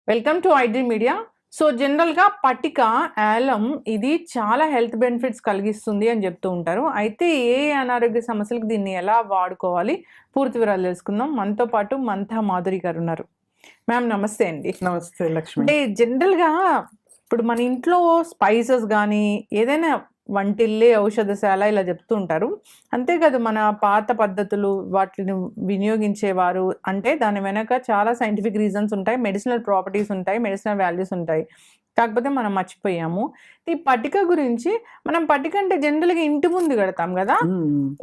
Welcome to iDream media. So జనరల్‌గా పటిక, యాలం ఇది చాలా హెల్త్ బెనిఫిట్స్ కలిగిస్తుంది అని చెప్తూ ఉంటారు. అయితే ఏ అనారోగ్య సమస్యలకు దీన్ని ఎలా వాడుకోవాలి? పూర్తి వివరాలు తెలుసుకుందాం. మనతో పాటు మంతా మాధురి గారు ఉన్నారు. మ్యామ్ నమస్తే అండి. నమస్తే లక్ష్మి. అంటే జనరల్‌గా ఇప్పుడు మన ఇంట్లో స్పైసెస్ గానీ, ఏదైనా వంటిల్లే ఔషధశాల ఇలా చెప్తూ ఉంటారు. అంతేకాదు మన పాత పద్ధతులు వాటిని వినియోగించేవారు అంటే దాని వెనక చాలా సైంటిఫిక్ రీజన్స్ ఉంటాయి. మెడిసినల్ ప్రాపర్టీస్ ఉంటాయి. మెడిసినల్ వాల్యూస్ ఉంటాయి. కాకపోతే మనం మర్చిపోయాము. ఈ పటిక గురించి మనం పటిక అంటే జనరల్‌గా ఇంటి ముందు కడతాం గదా!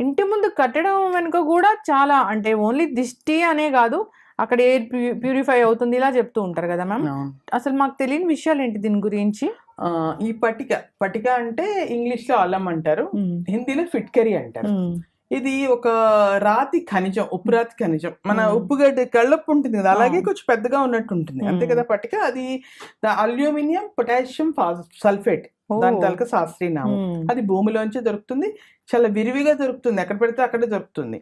ఇంటి ముందు కట్టడం వెనుక కూడా చాలా అంటే ఓన్లీ దిష్టి అనే గాదు. అక్కడ ఎయిర్ ప్యూరిఫై అవుతుంది ఇలా చెప్తూ ఉంటారు కదా మ్యామ్. అసలు మాకు తెలియని విషయాలు ఏంటి దీని గురించి? ఈ పటిక అంటే ఇంగ్లీష్ లో అల్లం అంటారు, హిందీలో ఫిట్కరీ అంటారు. ఇది ఒక రాతి ఖనిజం, ఉప్పు రాతి ఖనిజం. మన ఉప్పుగడ్డ కళ్ళప్పు ఉంటుంది కదా, అలాగే కొంచెం పెద్దగా ఉన్నట్టు ఉంటుంది అంతే కదా పటిక. అది అల్యూమినియం పొటాషియం సల్ఫేట్, దాని తాలూకా శాస్త్రీయ నామం. అది భూమిలోంచి దొరుకుతుంది, చాలా విరివిగా దొరుకుతుంది, ఎక్కడ పెడితే అక్కడే దొరుకుతుంది.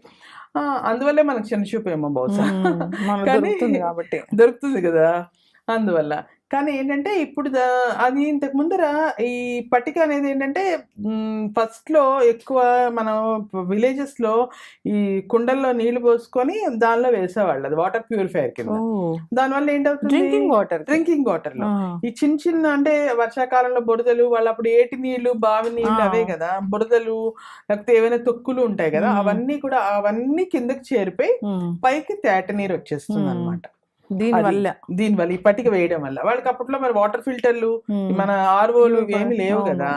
అందువల్లే మనకు చిన్న చూపు ఏమో బహుశా, కానీ దొరుకుతుంది కదా అందువల్ల. కానీ ఏంటంటే ఇప్పుడు అది ఇంతకు ముందర ఈ పటిక అనేది ఏంటంటే ఫస్ట్ లో ఎక్కువ మనం విలేజెస్ లో ఈ కుండల్లో నీళ్లు పోసుకొని దానిలో వేసేవాళ్ళు, అది వాటర్ ప్యూరిఫైయర్ కింద. దానివల్ల ఏంటవుతుంది, డ్రింకింగ్ వాటర్ లో ఈ చిన్న చిన్న అంటే వర్షాకాలంలో బురదలు, వాళ్ళు అప్పుడు ఏటి నీళ్లు, బావి నీళ్లు అవే కదా, బురదలు లేకపోతే ఏవైనా తొక్కులు ఉంటాయి కదా, అవన్నీ కిందకి చేరిపోయి పైకి తేట నీరు వచ్చేస్తుంది అనమాట. దీనివల్ల ఈ పటిక వేయడం వల్ల వాళ్ళకి అప్పట్లో మరి వాటర్ ఫిల్టర్లు, మన ఆర్ఓలు ఏమి లేవు కదా,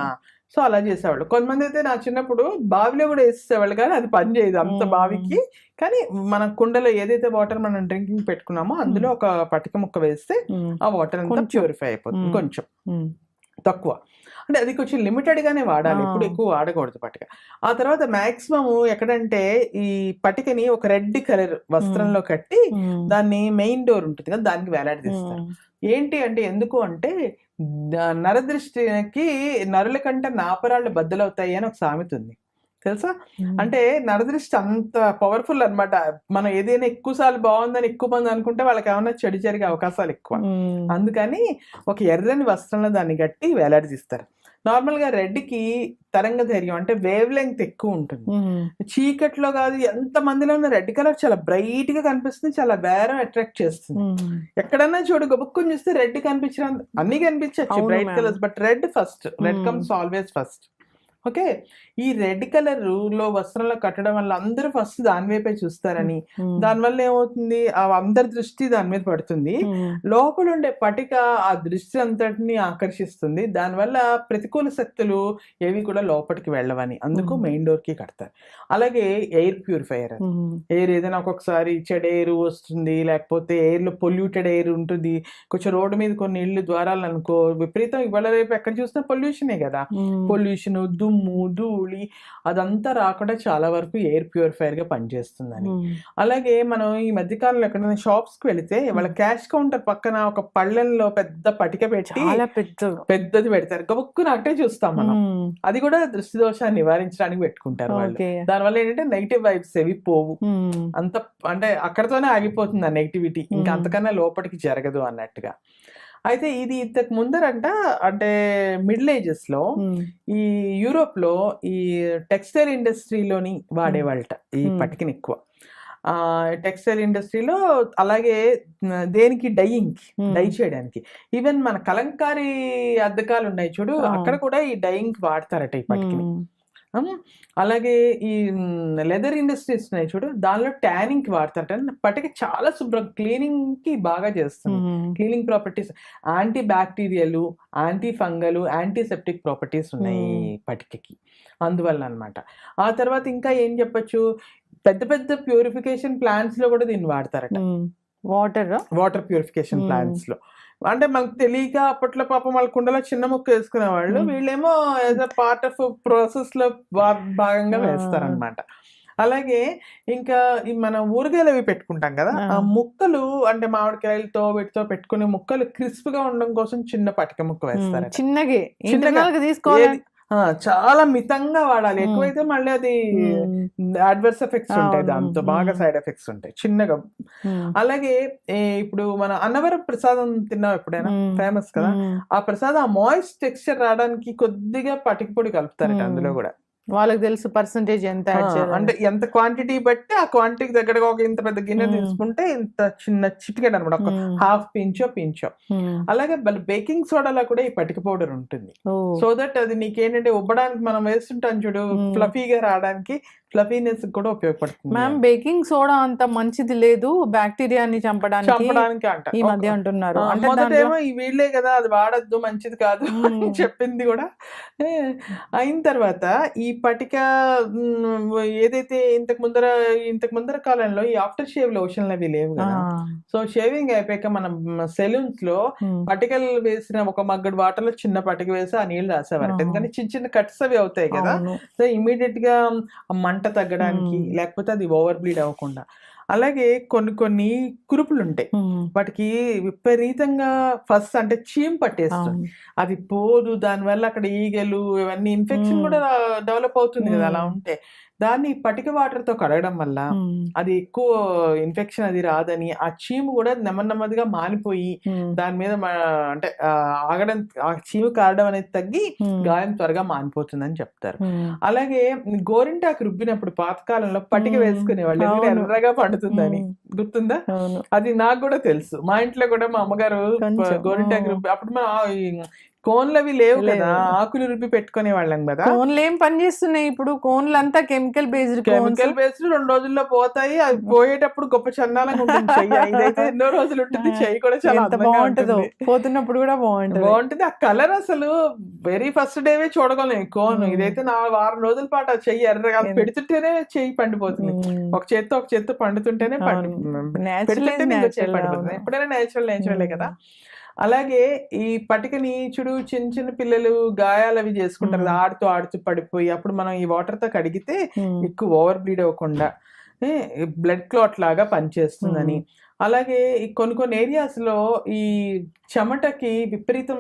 సో అలా చేసేవాళ్ళు. కొంతమంది అయితే నా చిన్నప్పుడు బావిలో కూడా వేసేసేవాళ్ళు, కానీ అది పని చేయదు అంత బావికి. కానీ మన కుండలో ఏదైతే వాటర్ మనం డ్రింకింగ్ పెట్టుకున్నామో అందులో ఒక పటిక ముక్క వేస్తే ఆ వాటర్ అంతా ప్యూరిఫై అయిపోతుంది. కొంచెం తక్కువ అంటే అది కొంచెం లిమిటెడ్ గానే వాడాలి, ఎప్పుడు ఎక్కువ వాడకూడదు పటిక. ఆ తర్వాత మాక్సిమం ఎక్కడంటే ఈ పటికని ఒక రెడ్ కలర్ వస్త్రంలో కట్టి దాన్ని మెయిన్ డోర్ ఉంటుంది కదా దానికి వేలాడదీస్తారు. ఏంటి అంటే ఎందుకు అంటే నరదృష్టికి నరుల కంటే నాపరాళ్ళు బద్దలవుతాయి అని ఒక సామెత ఉంది, తెలుసా? అంటే నరదృష్టి అంత పవర్ఫుల్ అనమాట. మనం ఏదైనా ఎక్కువ సార్లు బాగుందని ఎక్కువ మంది అనుకుంటే వాళ్ళకి ఏమైనా చెడు జరిగే అవకాశాలు ఎక్కువ. అందుకని ఒక ఎర్రని వస్త్రంలో దాన్ని కట్టి వేలాడదీస్తారు. నార్మల్ గా రెడ్ కి తరంగ ధైర్యం అంటే వేవ్ లెంగ్త్ ఎక్కువ ఉంటుంది. చీకట్లో కాదు ఎంత మందిలో ఉన్న రెడ్ కలర్ చాలా బ్రైట్ గా కనిపిస్తుంది, చాలా బేరం అట్రాక్ట్ చేస్తుంది. ఎక్కడన్నా చూడు గబుక్కుని చూస్తే రెడ్ కనిపించిన అన్ని కనిపించచ్చు bright colours, but red first, red comes always first. Okay, ఈ రెడ్ కలర్ లో వస్త్రంలో కట్టడం వల్ల అందరూ ఫస్ట్ దాని వైపే చూస్తారని, దానివల్ల ఏమవుతుంది అందరి దృష్టి దాని మీద పడుతుంది. లోపల ఉండే పటిక ఆ దృష్టి అంతటిని ఆకర్షిస్తుంది, దానివల్ల ప్రతికూల శక్తులు ఏవి కూడా లోపలికి వెళ్ళవని, అందుకు మెయిన్ డోర్ కి కడతారు. అలాగే ఎయిర్ ప్యూరిఫైయర్, ఎయిర్ ఏదైనా ఒక్కొక్కసారి చెడు ఎయిర్ వస్తుంది, లేకపోతే ఎయిర్ లో పొల్యూటెడ్ ఎయిర్ ఉంటుంది. కొంచెం రోడ్డు మీద కొన్ని ఇళ్ళు ద్వారాలు అనుకో విపరీతం, ఇవాళ రేపు ఎక్కడ చూసినా పొల్యూషనే కదా, పొల్యూషన్, దుమ్ము, ధూళి అదంతా రాకుండా చాలా వరకు ఎయిర్ ప్యూరిఫైయర్ గా పనిచేస్తుందని. అలాగే మనం ఈ మధ్యకాలంలో ఎక్కడైనా షాప్స్ కి వెళితే వాళ్ళ క్యాష్ కౌంటర్ పక్కన ఒక పళ్ళెంలో పెద్ద పటిక పెట్టి పెద్దది పెడతారు, గబుక్కున అట్టే చూస్తాం మనం. అది కూడా దృష్టి దోషాన్ని నివారించడానికి పెట్టుకుంటారు వాళ్ళు. దానివల్ల ఏంటంటే నెగిటివ్ వైబ్స్ ఏవి పోవు, అంత అంటే అక్కడతోనే ఆగిపోతుంది ఆ నెగిటివిటీ, ఇంకా అంతకన్నా లోపలికి జరగదు అన్నట్టుగా. అయితే ఇది ఇంతకు ముందరంట అంటే మిడిల్ ఏజెస్ లో ఈ యూరోప్ లో ఈ టెక్స్టైల్ ఇండస్ట్రీలోని వాడేవాళ్ళట ఈ పటికని ఎక్కువ. టెక్స్టైల్ ఇండస్ట్రీలో, అలాగే దేనికి డై చేయడానికి. ఈవెన్ మన కలంకారీ అద్దకాలు ఉన్నాయి చూడు, అక్కడ కూడా ఈ డైయింగ్ వాడతారట ఈ పటికని. అలాగే ఈ లెదర్ ఇండస్ట్రీస్ ఉన్నాయి చూడు, దానిలో ట్యానింగ్ కి వాడతారట. పటిక చాలా శుభ్రం, క్లీనింగ్ కి బాగా చేస్తుంది. Cleaning properties, anti bacterial, anti fungal, antiseptic properties ఉన్నాయి పటికకి, అందువల్ల అనమాట. ఆ తర్వాత ఇంకా ఏం చెప్పచ్చు, పెద్ద పెద్ద ప్యూరిఫికేషన్ ప్లాంట్స్ లో కూడా దీన్ని వాడతారట. వాటర్ ప్యూరిఫికేషన్ ప్లాంట్స్ లో అంటే మనకు తెలియక అప్పట్లో పాపం వాళ్ళ కుండలో చిన్న ముక్క వేసుకునేవాళ్ళు, వీళ్ళేమో as a part of process లో భాగంగా వేస్తారనమాట. అలాగే ఇంకా మనం ఊరగాయలు అవి పెట్టుకుంటాం కదా, ఆ ముక్కలు అంటే మామిడికాయలతో వీటితో పెట్టుకునే ముక్కలు క్రిస్ప్ గా ఉండడం కోసం చిన్న పటిక ముక్క వేస్తారు. చిన్నగా తీసుకోవాలి, చాలా మితంగా వాడాలి. ఉమ్, ఎక్కువైతే మళ్ళీ అది ఉమ్, అడ్వర్స్ ఎఫెక్ట్స్ ఉంటాయి, అవును. దాంతో బాగా ఉమ్, సైడ్ ఎఫెక్ట్స్ ఉంటాయి చిన్నగా. ఉమ్, అలాగే ఇప్పుడు మన అన్నవరం ప్రసాదం తిన్నాం ఎప్పుడైనా, ఉమ్, ఫేమస్ కదా. ఉమ్, ఆ ప్రసాదం ఆ మాయిస్ట్ టెక్స్చర్ రావడానికి కొద్దిగా పటిక పొడి కలుపుతారట ఉమ్. అందులో కూడా. వాళ్ళకి తెలుసు పర్సంటేజ్ ఎంత యాడ్ చేయాలని. అంటే ఎంత క్వాంటిటీ బట్టి ఆ క్వాంటిటీకి దగ్గరగా ఒక ఇంత పెద్ద గిన్నె ఉమ్, తీసుకుంటే ఇంత చిన్న చిటికెడు అనమాట, ఒక ఉమ్, హాఫ్ పించో. ఉమ్. అలాగే బేకింగ్ సోడాలో కూడా ఈ పటిక పౌడర్ ఉంటుంది. ఓ. సో దట్ అది నీకేంటంటే ఉబ్బడానికి మనం వేస్తుంటాం చూడు, ఉమ్. ఫ్లఫీగా రావడానికి, ఫ్లఫీనెస్ కూడా ఉపయోగపడుతుంది. మ్యామ్ బేకింగ్ సోడా అంత మంచిది లేదు బ్యాక్టీరియాని చంపడానికి అంట ఈ మధ్య అంటున్నారు. అంటే దాంట్లో మొదటేమో ఈ వీళ్ళే కదా అది వాడద్దు మంచిది కాదు అని ఉమ్, చెప్పింది కూడా. ఏ, అయిన తర్వాత ఈ పటిక ఏదైతే ఇంతకు ముందర కాలంలో ఈ ఆఫ్టర్ షేవ్ లోషన్లు అవి లేవు ఆ, కదా. సో షేవింగ్ అయిపోయాక మనం సెలూన్స్ లో ఉమ్, పటికలు వేసిన ఒక మగ్గడు వాటర్ లో చిన్న పటిక వేసి ఆ నీళ్ళు రాసేవారు. ఆ. ఎందుకంటే చిన్న చిన్న కట్స్ అవి అవుతాయి కదా. అవును. సో ఇమీడియట్ గా ఆ మంట తగ్గడానికి, ఉమ్, లేకపోతే అది ఓవర్ బ్లీడ్ అవ్వకుండా. అలాగే కొన్ని కురుపులు ఉంటాయి, ఉమ్, వాటికి విపరీతంగా ఫస్ట్ అంటే చీమ్ పట్టేస్తుంది, అవును. అది పోదు. దానివల్ల అక్కడ ఈగలు ఇవన్నీ ఇన్ఫెక్షన్ ఉమ్, కూడా డెవలప్ అవుతుంది కదా అలా ఉమ్, ఉంటే. దాన్ని పటిక వాటర్ తో కడగడం వల్ల ఉమ్, అది ఎక్కువ ఇన్ఫెక్షన్ అది రాదని, ఆ చీము కూడా నెమ్మదిగా మానిపోయి ఉమ్, దాని మీద అంటే ఆగడం, ఆ చీము కారడం అనేది తగ్గి ఉమ్, గాయం త్వరగా మానిపోతుందని చెప్తారు. ఉమ్, అలాగే గోరింటాకు రుబ్బినప్పుడు పాతకాలంలో పటిక ఉమ్, వేసుకునేవాళ్ళు, ఎందుకంటే అవును. ఎర్రగా పండుతుందని. ఉమ్, గుర్తుందా? అవును. అది నాకు కూడా తెలుసు. మా ఇంట్లో కూడా మా అమ్మగారు కొంచెం గోరింటాకు రుబ్బి, అప్పుడు మన ఈ కోన్లు అవి లేవు కదా, లేవు. ఆకులు రుబ్బి పెట్టుకునే వాళ్ళం కదా. కోన్లు ఏం పని చేస్తున్నాయి ఇప్పుడు? కోన్లు అంతా chemical based cones. Chemical based 2 రోజుల్లో పోతాయి. అది పోయేటప్పుడు గొప్ప చండాలంగా ఉంటుంది చెయ్యి. ఇదైతే ఎన్నో రోజులు ఉంటుంది, చెయ్యి కూడా చాలా ఎంత అందంగా బాగుంటుందో, ఉంటుంది. పోతున్నప్పుడు కూడా బాగుంటది. బాగుంటుంది. ఆ కలర్ అసలు వెరీ ఫస్ట్ డేవే చూడగలం కోన్. ఉమ్, ఇదైతే నా వారం రోజుల పాటు ఆ చెయ్యి ఎర్రగా, అది ఎంత- పెడుతుంటేనే చెయ్యి పండిపోతుంది. ఉమ్, ఒక చేత్తో పండుతుంటేనే అవును. Natural పెడుతుంటే is ఇంకో చెయ్యి natural, పండిపోతుంది. అవును. ఎప్పుడైనా నేచురలే కదా. ఉమ్, అలాగే ఈ పటికని చూడు, చిన్న పిల్లలు గాయాలు అవి చేసుకుంటారు కదా, ఆడుతూ పడిపోయి, అప్పుడు మనం ఈ వాటర్ తో కడిగితే ఉమ్, ఎక్కువ ఓవర్ బ్లీడ్ అవ్వకుండా బ్లడ్ క్లాట్ లాగా పనిచేస్తుందని. అలాగే ఈ కొన్ని ఏరియాస్ లో ఈ చెమటకి విపరీతం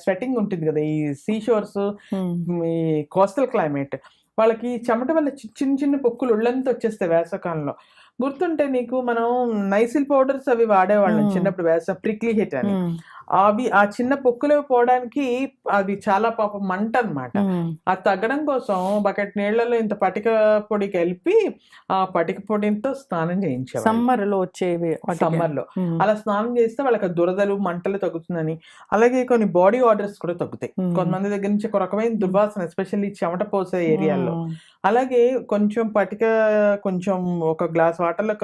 స్వెటింగ్ ఉంటుంది కదా, ఈ సీ షోర్స్, ఉమ్, ఈ కోస్టల్ క్లైమేట్, వాళ్ళకి చెమట వల్ల చిన్న పొక్కులు ఒళ్ళంతా వచ్చేస్తాయి వేసవకాలంలో. గుర్తుంటే నీకు, మనం నైసిల్ పౌడర్స్ అవి వాడేవాళ్ళం చిన్నప్పుడు, ప్రిక్లీ హిట్ అని. ఉమ్, అవి ఆ చిన్న పొక్కులు పోవడానికి అది చాలా పాపం మంట అన్నమాట. ఉమ్, అది తగ్గడం కోసం బకెట్ నీళ్లలో ఇంత పటిక పొడి కలిపి ఆ పటిక పొడితో స్నానం చేయించేవాళ్ళు సమ్మర్ లో వచ్చేవి వాటికి. సమ్మర్ లో. ఉమ్, అలా స్నానం చేస్తే వాళ్ళకి ఆ దురదలు మంటలు తగ్గుతుందని. అలాగే కొన్ని బాడీ ఆర్డర్స్ కూడా తగ్గుతాయి. ఉమ్, కొంతమంది దగ్గర నుంచి ఒక రకమైన దుర్వాసన, ఎస్పెషల్లీ చెమట పోసే ఏరియాల్లో. ఉమ్, అలాగే కొంచెం పటిక, కొంచెం ఒక గ్లాస్ వాటర్లో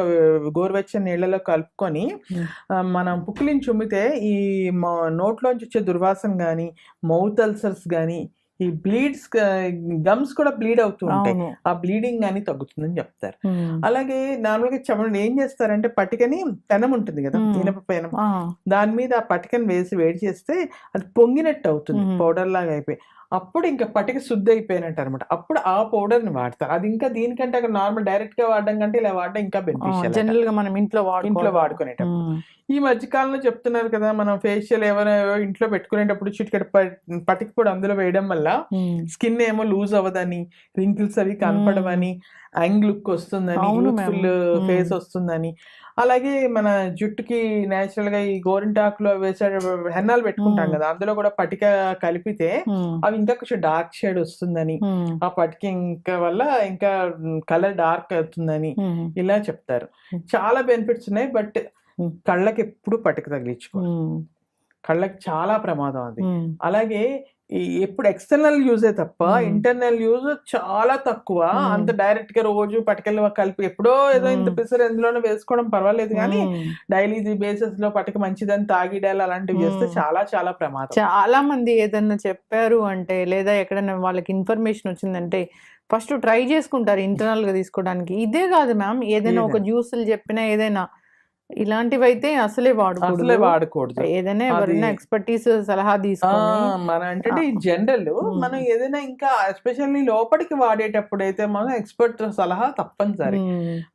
గోరువెచ్చని నీళ్ళలో కలుపుకొని ఉమ్, మనం పుక్కిలిని చుమ్మితే ఈ నోట్లోంచి వచ్చే దుర్వాసన కానీ, మౌత్ అల్సర్స్ కానీ, ఈ బ్లీడ్స్, గమ్స్ కూడా బ్లీడ్ అవుతూ ఉంటాయి, అవును. ఆ బ్లీడింగ్ అని తగ్గుతుందని చెప్తారు. ఉమ్, అలాగే నార్మల్గా చెమటలు ఏం చేస్తారంటే, పటికని పెనం ఉంటుంది కదా, ఇనప పెనం, ఆ, దాని మీద ఆ పటికని వేసి వేడి చేస్తే అది పొంగినట్టు అవుతుంది, మ్మ్. పౌడర్ లాగా అయిపోయి. అప్పుడు ఇంకా పటిక శుద్ధి అయిపోయినట్టు అనమాట. అప్పుడు ఆ పౌడర్ ని వాడతారు. అది ఇంకా దీనికంటే అక్కడ నార్మల్ డైరెక్ట్ గా వాడడం కంటే ఇలా వాడడం ఇంకా బెనిఫిషియల్ జనరల్ గా మనం ఇంట్లో ఇంట్లో వాడుకునేటప్పుడు. ఉమ్, ఈ మధ్యకాలంలో చెప్తున్నారు కదా, మనం ఫేషియల్ ఎవరైనా ఇంట్లో పెట్టుకునేటప్పుడు చిటికెడు పటిక పొడి అందులో వేయడం వల్ల ఉమ్, స్కిన్ ఏమో లూజ్ అవ్వదని, రింకిల్స్ అవి కనపడవని, యంగ్ లుక్ వస్తుందని, అవును యూత్ఫుల్ ma'am. ఫేస్ వస్తుందని. అలాగే మన జుట్టుకి నేచురల్ గా ఈ గోరింటాకులో వేసే హెన్నాలు పెట్టుకుంటాం కదా, అందులో కూడా పటిక కలిపితే ఉమ్, అవి ఇంకా కొంచెం డార్క్ షేడ్ వస్తుందని, ఉమ్, ఆ పటిక ఇంకా వల్ల ఇంకా కలర్ డార్క్ అవుతుందని ఉమ్, ఇలా చెప్తారు. చాలా బెనిఫిట్స్ ఉన్నాయి. బట్ కళ్ళకి ఎప్పుడు పటిక తగిలించుకో, ఉమ్, కళ్ళకి చాలా ప్రమాదం అది. ఉమ్, అలాగే ఎప్పుడు ఎక్స్టర్నల్ యూజే తప్ప మ్మ్. ఇంటర్నల్ యూజ్ చాలా తక్కువ. మ్మ్. అంత డైరెక్ట్ గా రోజు పటికలు కలిపి ఎప్పుడో ఏదో ఇంత మ్మ్. పిసరు ఎందులోనో వేసుకోవడం పర్వాలేదు, కానీ ఉమ్. డైలీ బేసిస్ లో పటిక మంచిదని తాగిడాలు అలాంటివి చేస్తే మ్మ్. చాలా చాలా ప్రమాదం. చాలా మంది ఏదన్నా చెప్పారు అంటే, లేదా ఎక్కడైనా వాళ్ళకి ఇన్ఫర్మేషన్ వచ్చిందంటే ఫస్ట్ ట్రై చేసుకుంటారు ఇంటర్నల్ గా తీసుకోవడానికి. ఇదే కాదు మ్యామ్, ఏదైనా ఒక జ్యూసులు చెప్పినా, ఏదైనా ఇలాంటివి అయితే అసలే అసలే వాడకూడదు. ఏదైనా ఎవరైనా ఎక్స్పర్టీస్ సలహా తీసుకొని మన అంటే జనరల్ మనం ఏదైనా ఇంకా ఎస్పెషల్లీ లోపలికి వాడేటప్పుడు అయితే మనం ఎక్స్పర్ట్ సలహా తప్పనిసరి.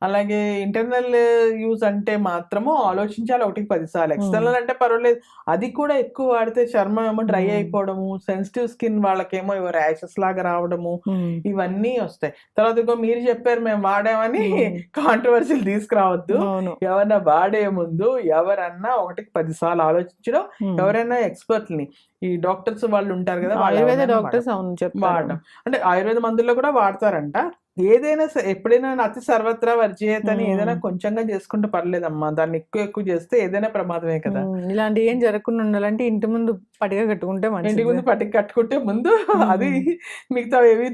అలాగే ఇంటర్నల్ యూజ్ అంటే మాత్రము ఆలోచించాలి 1-10 సార్లు. ఎక్స్టర్నల్ అంటే పర్వాలేదు, అది కూడా ఎక్కువ వాడితే చర్మం ఏమో డ్రై అయిపోవడము, సెన్సిటివ్ స్కిన్ వాళ్ళకేమో ర్యాషెస్ లాగా రావడము, ఇవన్నీ వస్తాయి. తర్వాత ఇంకో మీరు చెప్పారు మేము వాడామని కాంట్రవర్సీలు తీసుకురావద్దు. ఎవరైనా వాడే ముందు ఎవరన్నా 1-10 సార్లు ఆలోచించడం, ఎవరైనా ఎక్స్పర్ట్ని ఈ డాక్టర్స్ వాళ్ళు ఉంటారు కదా, ఆయుర్వేద డాక్టర్స్ వాడడం. అంటే ఆయుర్వేద మందుల్లో కూడా వాడతారంట. ఏదైనా ఎప్పుడైనా అతి సర్వత్రా వర్జేయత అని ఏదైనా కొంచెంగా చేసుకుంటే పర్లేదమ్మా, దాన్ని ఎక్కువ చేస్తే ఏదైనా ప్రమాదమే కదా. ఇలాంటి ఏం జరగకుండా ఉండాలంటే ఇంటి ముందు పటిక కట్టుకుంటే ఇంటి ముందు పటిక కట్టుకుంటే ముందు అది మిగతా ఏవి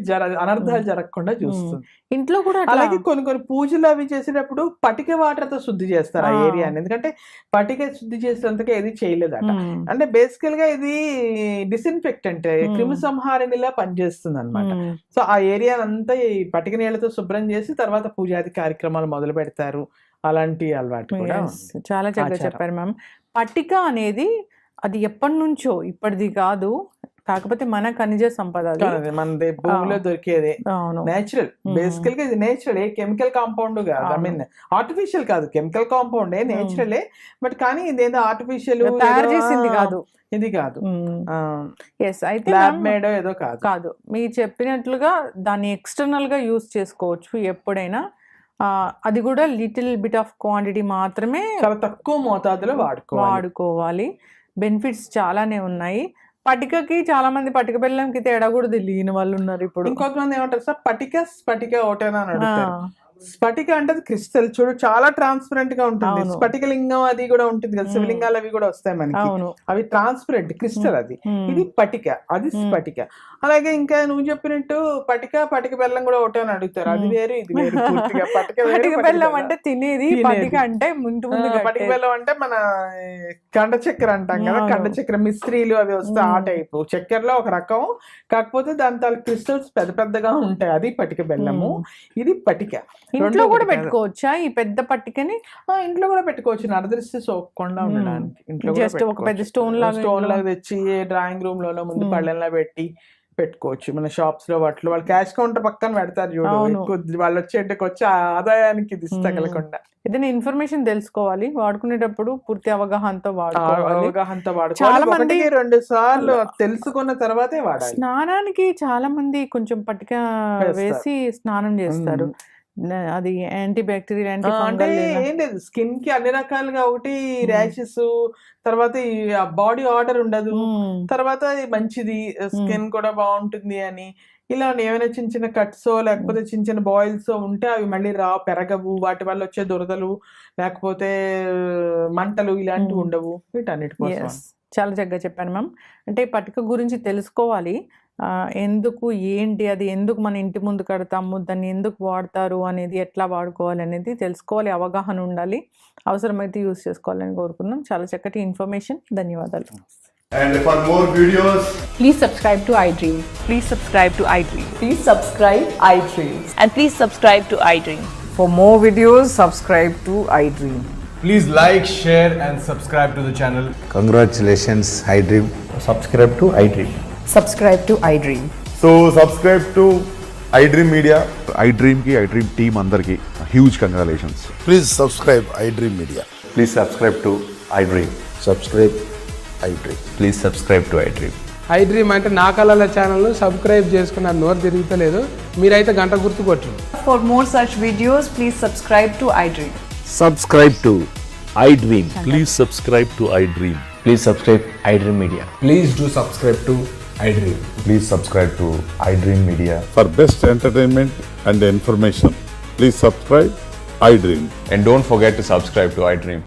అనర్థాలు జరగకుండా చూస్తుంది. ఇంట్లో కూడా అలాగే కొన్ని పూజలు అవి చేసేటప్పుడు పటిక వాటర్ తో శుద్ధి చేస్తారు ఆ ఏరియాని. ఎందుకంటే పటిక శుద్ధి చేసేంతగా ఏది చేయలేదట. అంటే బేసికల్ గా ఇది డిస్ఇన్ఫెక్టెంట్, క్రిమి సంహారిణిలా పనిచేస్తుంది అనమాట. సో ఆ ఏరియా అంతా ఈ పటిక నీళ్ళతో శుభ్రం చేసి తర్వాత పూజాది కార్యక్రమాలు మొదలు పెడతారు. అలాంటి అలవాటు కూడా చాలా చక్కగా చెప్పారు మ్యామ్. పట్టిక అనేది అది ఎప్పటి నుంచో, ఇప్పటిది కాదు, కాకపోతే మన ఖనిజ సంపద, మన భూమిలో దొరికేది నేచురల్. బేసికల్ గా ఇది నేచురల్, ఏ కెమికల్ కాంపౌండ్ కాదు. ఐ మీన్ ఆర్టిఫిషియల్ కాదు, కెమికల్ కాంపౌండ్ నేచురలే. బట్ కానీ ఇదేదో ఆర్టిఫిషియల్ తయారు చేసింది కాదు, ఇది కాదు. అయితే ల్యాబ్ మేడ్ ఏదో కాదు. మీరు చెప్పినట్లుగా దాన్ని ఎక్స్టర్నల్ గా యూజ్ చేసుకోవచ్చు ఎప్పుడైనా. అది కూడా లిటిల్ బిట్ ఆఫ్ క్వాంటిటీ మాత్రమే, చాలా తక్కువ మోతాదులో వాడుకోవాలి. బెనిఫిట్స్ చాలానే ఉన్నాయి. పటికకి చాలా మంది పటిక బెల్లంకి తేడా కూడా తెలియని వాళ్ళు ఉన్నారు ఇప్పుడు. ఇంకొంతమంది ఏమంటారు సార్, స్ఫటిక ఒకటేనా అని అడుగుతారు. స్ఫటిక అంటే క్రిస్టల్, చూడు చాలా ట్రాన్స్పరెంట్ గా ఉంటుంది. స్ఫటికలింగం అది కూడా ఉంటుంది కదా, శివలింగాలు అవి కూడా వస్తాయి మనకి, అవి ట్రాన్స్పరెంట్ క్రిస్టల్. అది ఇది పటిక, అది స్ఫటిక. అలాగే ఇంకా నువ్వు చెప్పినట్టు పటిక బెల్లం కూడా ఒకటే అని అడుగుతారు. అది వేరు ఇది వేరు పూర్తిగా. పటిక బెల్లం అంటే తినేది, పటిక అంటే పటిక బెల్లం అంటే మన కండ చక్కెర అంటాం కదా, కండ చక్కెర మిస్త్రీలు అవి వస్తాయి ఆ టైపు. చక్కెరలో ఒక రకం, కాకపోతే దాని తాలూకు క్రిస్టల్స్ పెద్ద పెద్దగా ఉంటాయి. అది పటిక బెల్లము, ఇది పటిక. ఇంట్లో కూడా పెట్టుకోవచ్చా ఈ పెద్ద పట్టికని? ఇంట్లో కూడా పెట్టుకోవచ్చు, నరదృష్టి సోకకుండా ఉండడానికి. ఇంట్లో జస్ట్ ఒక పెద్ద స్టోన్ లాగా తెచ్చి డ్రాయింగ్ రూమ్ లోనో ముందు పళ్ళెంలో పెట్టుకోవచ్చు. మన షాప్స్ లో వాటిలో వాళ్ళు క్యాష్ కౌంటర్ పక్కన పెడతారు చూడు, వాళ్ళు వచ్చేటికి వచ్చి ఆదాయానికి ఇది తగలకుండా. ఏదైనా ఇన్ఫర్మేషన్ తెలుసుకోవాలి, వాడుకునేటప్పుడు పూర్తి అవగాహనతో వాడుకోవాలి. చాలా మంది 2 సార్లు తెలుసుకున్న తర్వాతే వాడాలి. స్నానానికి చాలా మంది కొంచెం పట్టిక వేసి స్నానం చేస్తారు. అది యాంటీ బ్యాక్టీరియల్, అంటే ఏం లేదు, స్కిన్ కి అన్ని రకాలుగా. ఒకటి ర్యాషెస్, తర్వాత బాడీ ఆర్డర్ ఉండదు, తర్వాత మంచిది, స్కిన్ కూడా బాగుంటుంది అని. ఇలా ఏమైనా చిన్న కట్స్ లేకపోతే చిన్న బాయిల్స్ ఉంటే అవి మళ్ళీ పెరగవు, వాటి వల్ల వచ్చే దురదలు లేకపోతే మంటలు ఇలాంటివి ఉండవు. వీటన్నిటి కోసం చాలా చక్కగా చెప్పాను మ్యామ్. అంటే పటిక గురించి తెలుసుకోవాలి, ఎందుకు ఏంటి, అది ఎందుకు మన ఇంటి ముందు కడతాము, దాన్ని ఎందుకు వాడతారు అనేది, ఎట్లా వాడుకోవాలి అనేది తెలుసుకోవాలి, అవగాహన ఉండాలి, అవసరమైతే యూజ్ చేసుకోవాలని కోరుకున్నాం. చాలా చక్కటి ఇన్ఫర్మేషన్, ధన్యవాదాలు. And for more videos, please subscribe to iDream. Please subscribe to iDream. Please subscribe iDream. And please subscribe to iDream. For more videos, subscribe to iDream. please like, share and subscribe to the channel. Congratulations, iDream. Subscribe to iDream. Subscribe to iDream. So subscribe to iDream Media. iDream team andarki huge congratulations. Please subscribe iDream Media. Please subscribe to iDream. Subscribe iDream. Please subscribe to iDream. iDream అంటే నా కళల channel subscribe చేసుకున్న నోరు తిరుగుతలేదు, మీరైతే గంట గుర్తు కొట్టండి. For more such videos, please subscribe to iDream. Subscribe to iDream. Please subscribe to iDream. Please subscribe iDream Media. Please do subscribe to iDream. Please subscribe to iDream Media. For best entertainment and information, please subscribe iDream. And don't forget to subscribe to iDream.